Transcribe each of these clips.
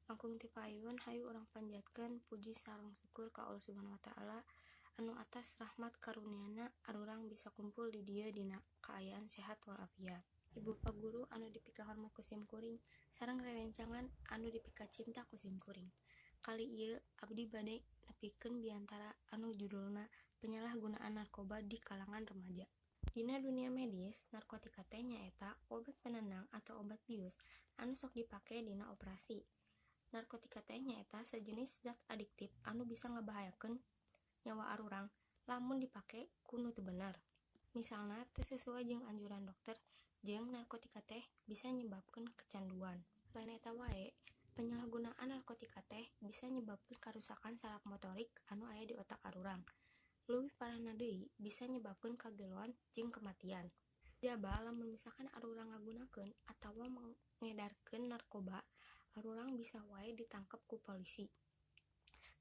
Langkung ti paayun hayu urang panjatkeun puji sareng syukur ka Allah Subhanahu wa taala anu atas rahmat karuniana arurang bisa kumpul di dieu dina kaayaan sehat walafiat. Ibu Bapak guru anu dipika hormat ku simkuring sareng rerencangan anu dipika cinta ku simkuring. Kali ieu abdi bade nepikeun biantara anu judulna penyalahgunaan narkoba di kalangan remaja. Dina dunia medis, narkotika teh nyaeta obat penenang atau obat bius anu sok dipake dina operasi. Narkotika teh nyaeta sajenis zat adiktif anu bisa ngabahayakeun nyawa arurang lamun dipake ku nu teu bener. Misalna teu sesuai jeung anjuran dokter jeung narkotika teh bisa nyebabkeun kecanduan. Lain eta wae, penyalahgunaan narkotika teh bisa nyebabkeun karusakan saraf motorik anu aya di otak arurang. Leuwih parahna deui bisa nyebabkeun kageloan jeung kematian. Jaba lamun misalkan arurang ngagunakeun atawa mengedarkeun narkoba, arurang bisa wae ditangkep ku polisi.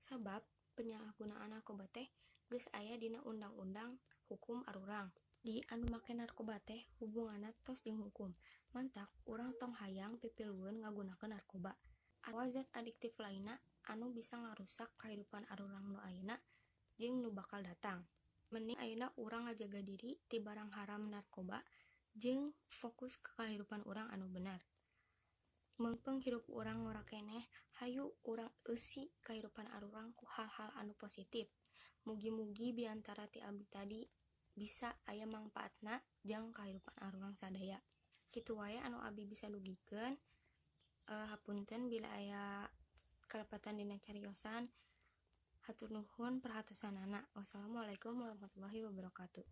Sabab penyalahgunaan narkoba teh geus aya dina undang-undang hukum arurang. Di anu make narkoba teh hubunganna tos jeung hukum. Mantak urang tong hayang pipilueun ngagunakeun narkoba atawa zat adiktif lainna anu bisa ngarusak kahidupan arurang nu ayeuna jeung nu bakal datang. Mending ayeuna urang ngajaga diri ti barang haram narkoba jeung fokus ke kahidupan urang anu benar. Meungpeung hirup urang ngora keneh, hayu urang eusi kahidupan arurang ku hal-hal anu positif. Mugi-mugi biantara ti abdi tadi bisa aya mangpaatna jang kahidupan arurang sadaya. Kitu wae anu abdi bisa dugikeun. Hapunten bila aya kalepatan dina cariosan. Hatur nuhun perhatosanana. Wassalamualaikum warahmatullahi wabarakatuh.